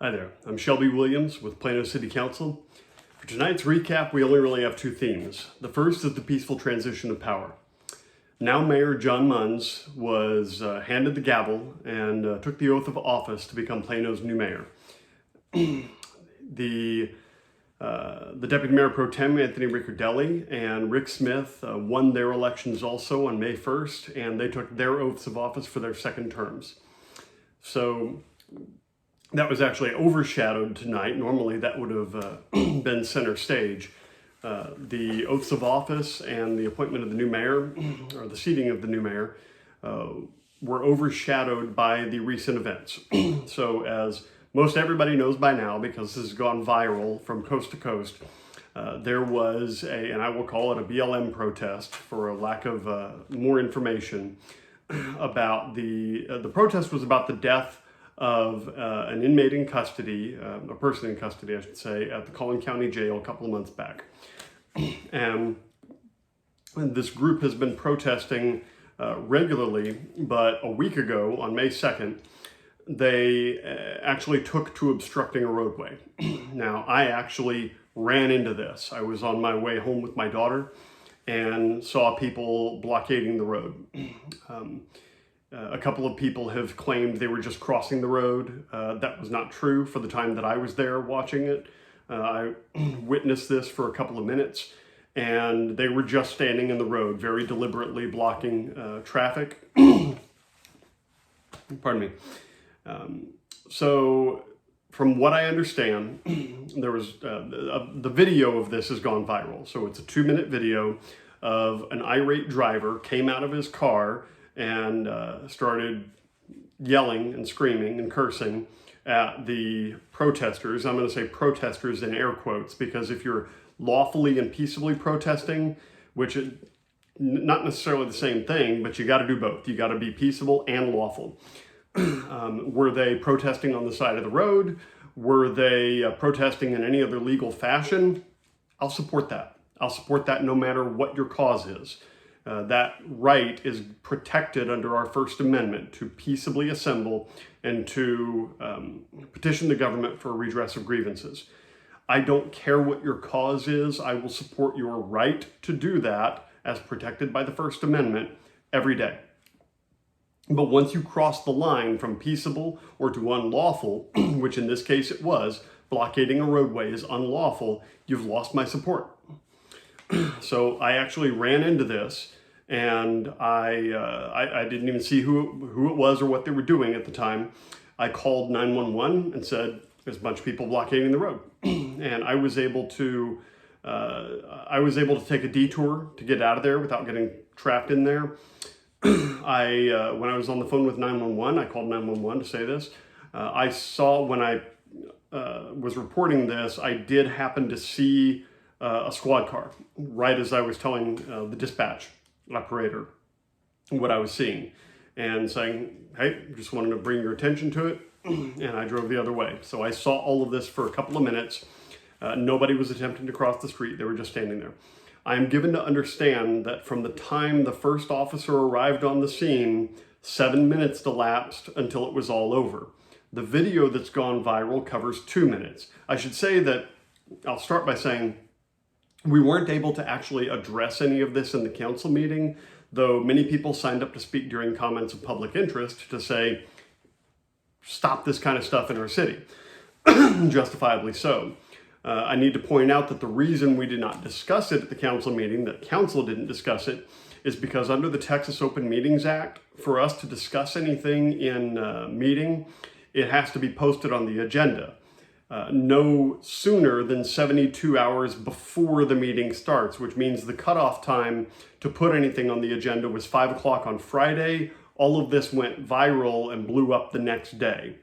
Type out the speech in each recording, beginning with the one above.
Hi there, I'm Shelby Williams with Plano City Council. For tonight's recap, we only really have two themes. The first is the peaceful transition of power. Now Mayor John Muns was handed the gavel and took the oath of office to become Plano's new mayor. The Deputy Mayor Pro Tem, Anthony Ricciardelli, and Rick Smith won their elections also on May 1st, and they took their oaths of office for their second terms. So that was actually overshadowed tonight. Normally that would have been center stage. The oaths of office and the appointment of the new mayor, or the seating of the new mayor, were overshadowed by the recent events. So as most everybody knows by now, because this has gone viral from coast to coast, there was and I will call it a BLM protest for a lack of more information about the protest was about the death of an inmate in custody, a person in custody, I should say, at the Collin County Jail a couple of months back. And this group has been protesting regularly, but a week ago, on May 2nd, they actually took to obstructing a roadway. Now, I actually ran into this. I was on my way home with my daughter and saw people blockading the road. A couple of people have claimed they were just crossing the road. That was not true for the time that I was there watching it. I witnessed this for a couple of minutes, and they were just standing in the road, very deliberately blocking traffic. Pardon me. So from what I understand, there was the video of this has gone viral. So it's a 2-minute video of an irate driver came out of his car and started yelling and screaming and cursing at the protesters. I'm going to say protesters in air quotes, because if you're lawfully and peaceably protesting, which is not necessarily the same thing, but you got to do both. You got to be peaceable and lawful. Were they protesting on the side of the road? Were they protesting in any other legal fashion? I'll support that. I'll support that no matter what your cause is. That right is protected under our First Amendment to peaceably assemble and to petition the government for a redress of grievances. I don't care what your cause is. I will support your right to do that as protected by the First Amendment every day. But once you cross the line from peaceable or to unlawful, which in this case it was, blockading a roadway is unlawful, you've lost my support. So I actually ran into this, and I didn't even see who it was or what they were doing at the time. I called 911 and said, there's a bunch of people blockading the road. And I was able to take a detour to get out of there without getting trapped in there. When I was on the phone with 911, I called 911 to say this. I saw when I was reporting this, I did happen to see a squad car right as I was telling the dispatch operator what I was seeing and saying, hey, just wanted to bring your attention to it. And I drove the other way. So I saw all of this for a couple of minutes. Nobody was attempting to cross the street. They were just standing there. I am given to understand that from the time the first officer arrived on the scene, 7 minutes elapsed until it was all over. The video that's gone viral covers 2 minutes. I should say that, I'll start by saying, we weren't able to actually address any of this in the council meeting, though many people signed up to speak during comments of public interest to say, stop this kind of stuff in our city, justifiably so. I need to point out that the reason we did not discuss it at the council meeting, that council didn't discuss it, is because under the Texas Open Meetings Act, for us to discuss anything in meeting, it has to be posted on the agenda. No sooner than 72 hours before the meeting starts, which means the cutoff time to put anything on the agenda was 5 o'clock on Friday. All of this went viral and blew up the next day.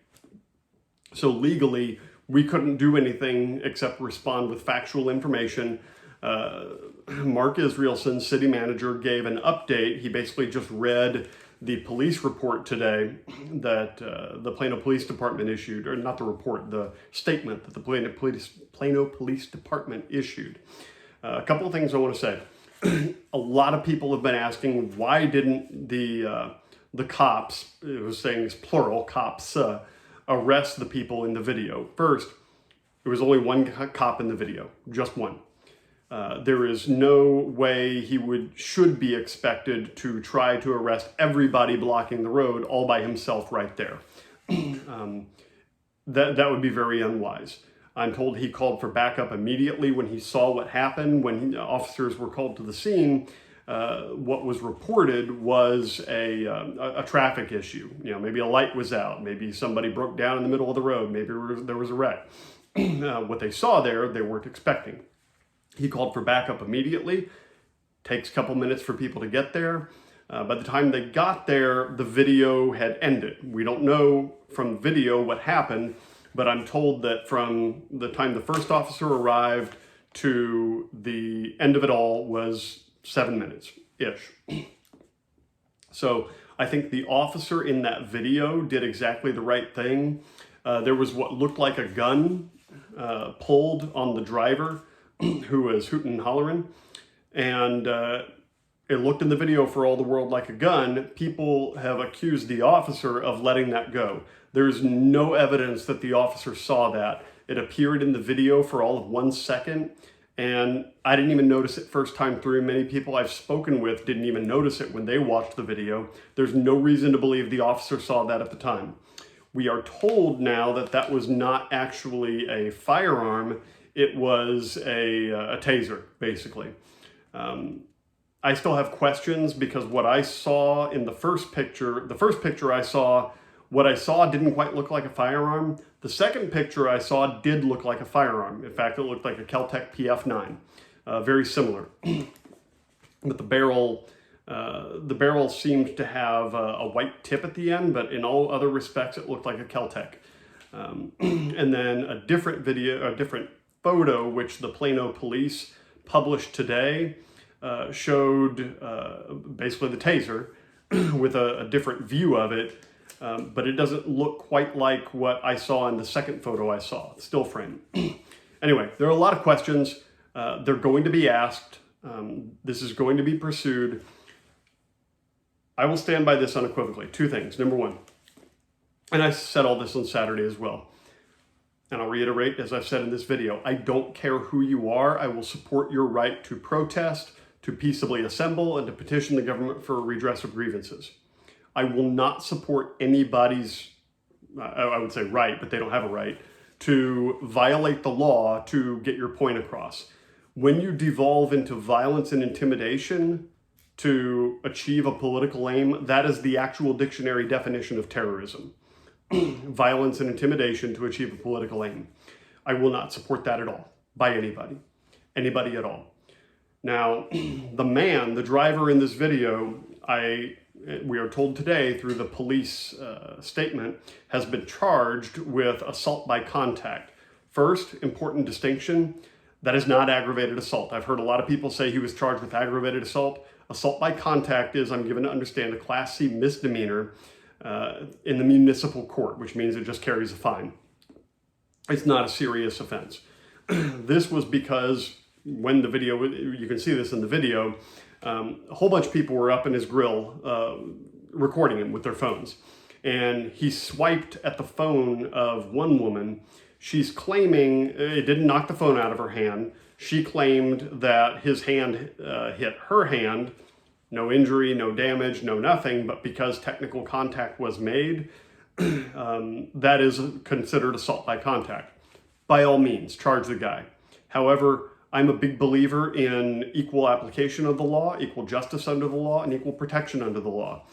So legally, we couldn't do anything except respond with factual information. Mark Israelson, city manager, gave an update. He basically just read the police report today that the Plano Police Department issued, or not the report, the statement that the Plano Police Department issued. A couple of things I want to say. A lot of people have been asking, why didn't the cops, it was saying it's plural, cops, arrest the people in the video. First, there was only one cop in the video, just one. There is no way he should be expected to try to arrest everybody blocking the road all by himself right there. That would be very unwise. I'm told he called for backup immediately when he saw what happened. When officers were called to the scene, what was reported was a traffic issue. Maybe a light was out, maybe somebody broke down in the middle of the road, maybe there was a wreck. What they saw there, they weren't expecting. He called for backup immediately. Takes a couple minutes for people to get there. By the time they got there, the video had ended. We don't know from video what happened, but I'm told that from the time the first officer arrived to the end of it all was 7 minutes-ish. So I think the officer in that video did exactly the right thing. There was what looked like a gun pulled on the driver who was hooting and hollering. And it looked in the video for all the world like a gun. People have accused the officer of letting that go. There's no evidence that the officer saw that. It appeared in the video for all of 1 second, and I didn't even notice it first time through. Many people I've spoken with didn't even notice it when they watched the video. There's no reason to believe the officer saw that at the time. We are told now that that was not actually a firearm. It was a taser, basically. I still have questions because what I saw in the first picture I saw, what I saw didn't quite look like a firearm. The second picture I saw did look like a firearm. In fact, it looked like a Kel-Tec PF9, very similar. But the barrel seemed to have a white tip at the end, but in all other respects, it looked like a Kel-Tec. And then a different photo, which the Plano police published today, showed basically the taser with a different view of it, but it doesn't look quite like what I saw in the second photo I saw, still frame. Anyway, there are a lot of questions. They're going to be asked. This is going to be pursued. I will stand by this unequivocally. Two things. Number one, and I said all this on Saturday as well, and I'll reiterate, as I've said in this video, I don't care who you are. I will support your right to protest, to peaceably assemble, and to petition the government for a redress of grievances. I will not support anybody's, I would say right, but they don't have a right, to violate the law to get your point across. When you devolve into violence and intimidation to achieve a political aim, that is the actual dictionary definition of terrorism. Violence and intimidation to achieve a political aim. I will not support that at all, by anybody at all. Now, the driver in this video, we are told today through the police statement, has been charged with assault by contact. First, important distinction, that is not aggravated assault. I've heard a lot of people say he was charged with aggravated assault. Assault by contact is, I'm given to understand, a Class C misdemeanor in the municipal court, which means it just carries a fine. It's not a serious offense. This was because when the video, you can see this in the video, a whole bunch of people were up in his grill recording him with their phones. And he swiped at the phone of one woman. She's claiming it didn't knock the phone out of her hand. She claimed that his hand hit her hand. No injury, no damage, no nothing, but because technical contact was made, that is considered assault by contact. By all means, charge the guy. However, I'm a big believer in equal application of the law, equal justice under the law, and equal protection under the law.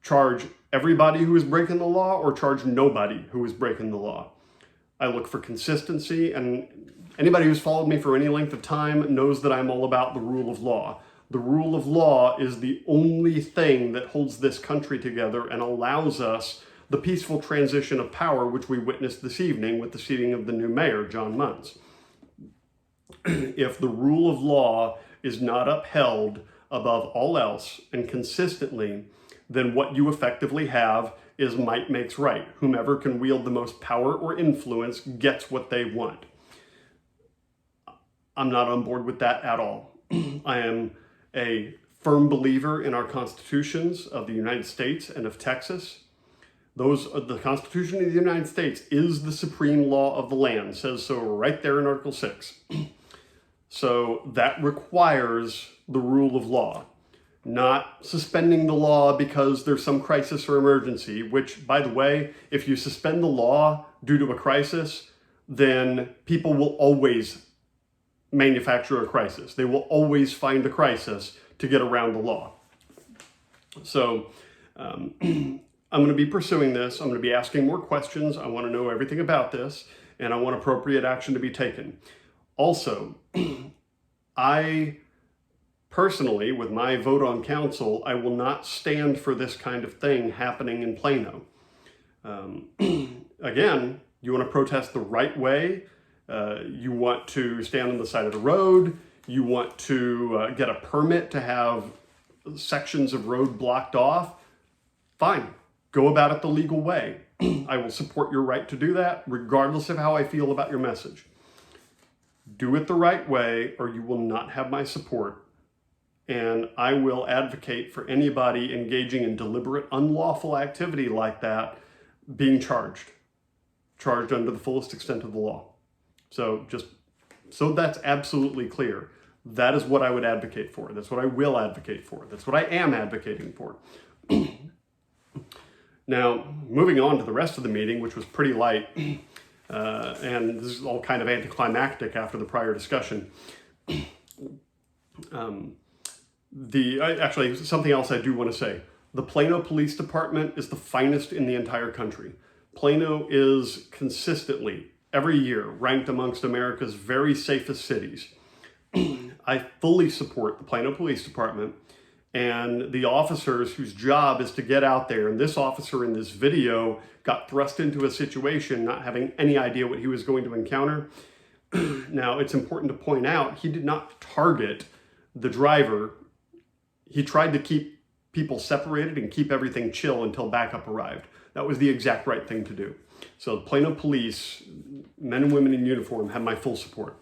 Charge everybody who is breaking the law or charge nobody who is breaking the law. I look for consistency, and anybody who's followed me for any length of time knows that I'm all about the rule of law. The rule of law is the only thing that holds this country together and allows us the peaceful transition of power, which we witnessed this evening with the seating of the new mayor, John Muns. If the rule of law is not upheld above all else and consistently, then what you effectively have is might makes right. Whomever can wield the most power or influence gets what they want. I'm not on board with that at all. I am a firm believer in our constitutions of the United States and of Texas. The Constitution of the United States is the supreme law of the land, says so right there in Article 6. So that requires the rule of law, not suspending the law because there's some crisis or emergency, which, by the way, if you suspend the law due to a crisis, then people will always manufacture a crisis. They will always find a crisis to get around the law. So I'm going to be pursuing this. I'm going to be asking more questions. I want to know everything about this, and I want appropriate action to be taken. Also, I personally, with my vote on council, I will not stand for this kind of thing happening in Plano. Again, you want to protest the right way. You want to stand on the side of the road. You want to get a permit to have sections of road blocked off. Fine, go about it the legal way. I will support your right to do that, regardless of how I feel about your message. Do it the right way, or you will not have my support. And I will advocate for anybody engaging in deliberate, unlawful activity like that being charged under the fullest extent of the law. So just so that's absolutely clear, that is what I would advocate for. That's what I will advocate for. That's what I am advocating for. Now, moving on to the rest of the meeting, which was pretty light, and this is all kind of anticlimactic after the prior discussion. Actually, something else I do want to say. The Plano Police Department is the finest in the entire country. Plano is consistently, every year, ranked amongst America's very safest cities. I fully support the Plano Police Department and the officers whose job is to get out there. And this officer in this video got thrust into a situation not having any idea what he was going to encounter. Now, it's important to point out, he did not target the driver. He tried to keep people separated and keep everything chill until backup arrived. That was the exact right thing to do. So Plano Police, men and women in uniform, have my full support.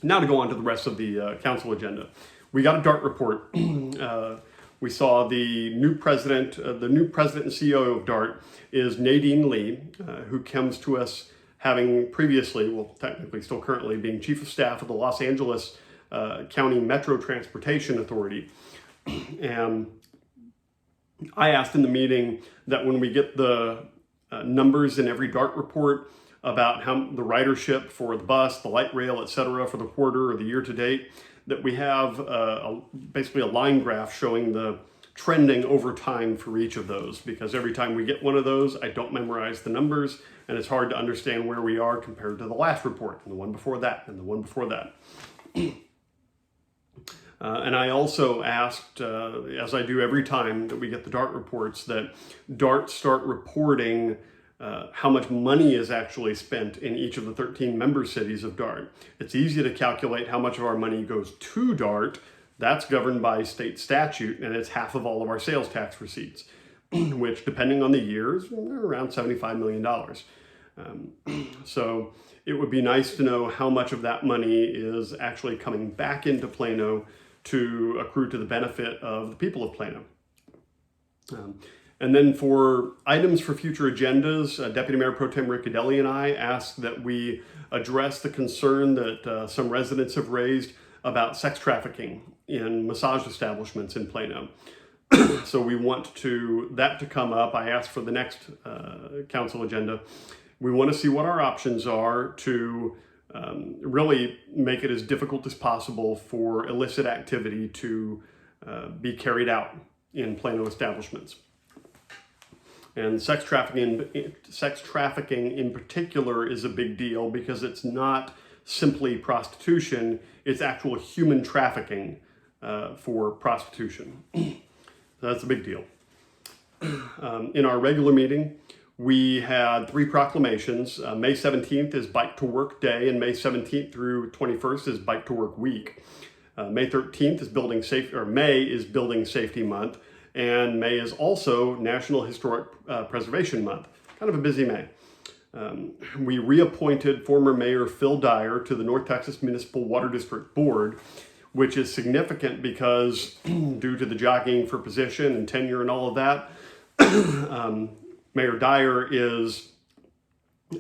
Now to go on to the rest of the council agenda. We got a DART report. We saw the new president and CEO of DART is Nadine Lee, who comes to us having previously, well, technically still currently, being chief of staff of the Los Angeles County Metro Transportation Authority. And I asked in the meeting that when we get the numbers in every DART report about how the ridership for the bus, the light rail, etc., for the quarter or the year to date, that we have basically a line graph showing the trending over time for each of those, because every time we get one of those, I don't memorize the numbers, and it's hard to understand where we are compared to the last report, and the one before that, and the one before that. And I also asked, as I do every time that we get the DART reports, that DART start reporting how much money is actually spent in each of the 13 member cities of DART. It's easy to calculate how much of our money goes to DART. That's governed by state statute, and it's half of all of our sales tax receipts, which, depending on the years, are around $75 million. So it would be nice to know how much of that money is actually coming back into Plano to accrue to the benefit of the people of Plano. And then for items for future agendas, Deputy Mayor Pro Tem Ricciardelli and I asked that we address the concern that some residents have raised about sex trafficking in massage establishments in Plano. So we want that to come up. I asked for the next council agenda. We want to see what our options are to really make it as difficult as possible for illicit activity to be carried out in Plano establishments. And sex trafficking in particular is a big deal because it's not simply prostitution, it's actual human trafficking for prostitution. So that's a big deal. In our regular meeting, we had 3 proclamations. May 17th is Bike to Work Day, and May 17th through 21st is Bike to Work Week. May 13th is May is Building Safety Month, and May is also National Historic Preservation Month. Kind of a busy May. We reappointed former Mayor Phil Dyer to the North Texas Municipal Water District Board, which is significant because due to the jockeying for position and tenure and all of that, Mayor Dyer is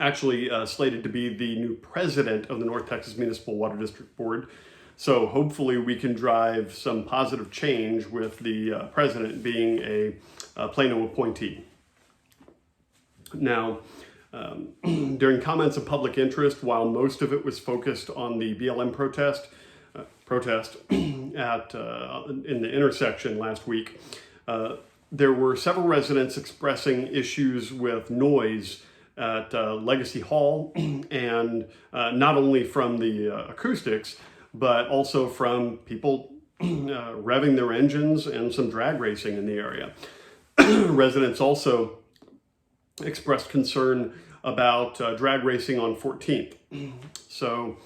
actually slated to be the new president of the North Texas Municipal Water District Board. So hopefully we can drive some positive change with the president being a Plano appointee. Now, during comments of public interest, while most of it was focused on the BLM protest in the intersection last week, there were several residents expressing issues with noise at Legacy Hall, and not only from the acoustics, but also from people revving their engines and some drag racing in the area. Residents also expressed concern about drag racing on 14th. So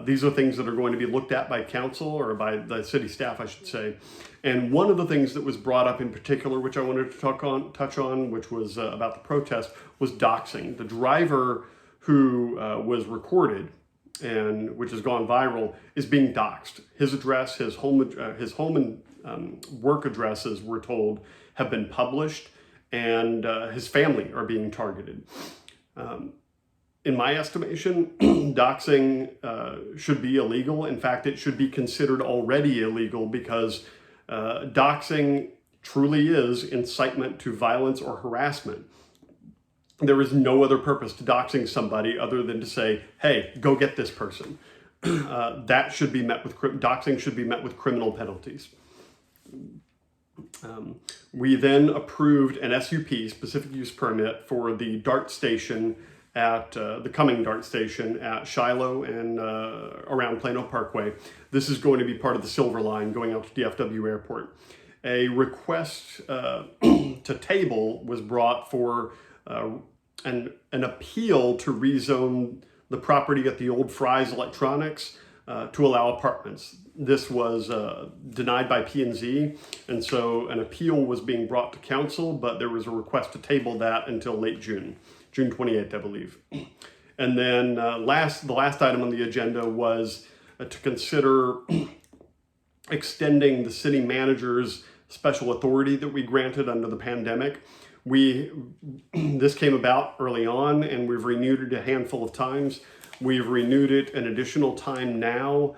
these are things that are going to be looked at by council, or by the city staff, I should say. And one of the things that was brought up in particular, which I wanted to touch on, which was about the protest, was doxing. The driver who was recorded, and which has gone viral, is being doxed. His address, his home and work addresses, we're told, have been published, and his family are being targeted. In my estimation, doxing should be illegal. In fact, it should be considered already illegal, because doxing truly is incitement to violence or harassment. There is no other purpose to doxing somebody other than to say, hey, go get this person. That should be met with, doxing should be met with criminal penalties. We then approved an SUP, specific use permit, for the DART station at the coming DART station at Shiloh and around Plano Parkway. This is going to be part of the Silver Line going out to DFW Airport. A request to table was brought for an appeal to rezone the property at the old Fry's Electronics to allow apartments. This was denied by P&Z, and so an appeal was being brought to council, but there was a request to table that until late June 28th, I believe. And then the last item on the agenda was to consider extending the city manager's special authority that we granted under the pandemic. This came about early on, and we've renewed it a handful of times. We've renewed it an additional time now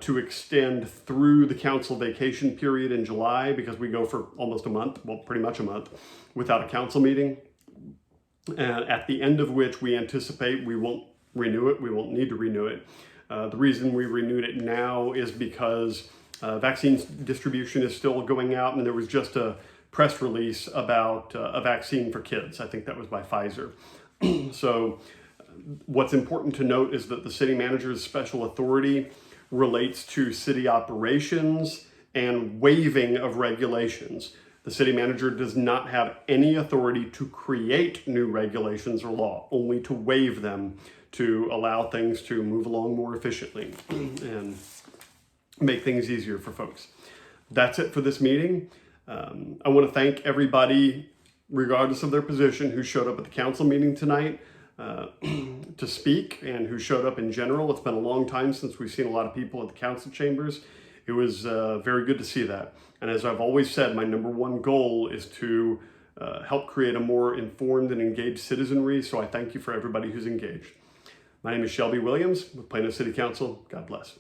to extend through the council vacation period in July, because we go for almost a month, well, pretty much a month, without a council meeting. And at the end of which we anticipate we won't renew it, we won't need to renew it. The reason we renewed it now is because vaccine distribution is still going out, and there was just a press release about a vaccine for kids. I think that was by Pfizer. So what's important to note is that the city manager's special authority relates to city operations and waiving of regulations. The city manager does not have any authority to create new regulations or law, only to waive them, to allow things to move along more efficiently and make things easier for folks. That's it for this meeting. I want to thank everybody, regardless of their position, who showed up at the council meeting tonight to speak, and who showed up in general. It's been a long time since we've seen a lot of people at the council chambers. It was very good to see that. And as I've always said, my number one goal is to help create a more informed and engaged citizenry, so I thank you for everybody who's engaged. My name is Shelby Williams with Plano City Council. God bless.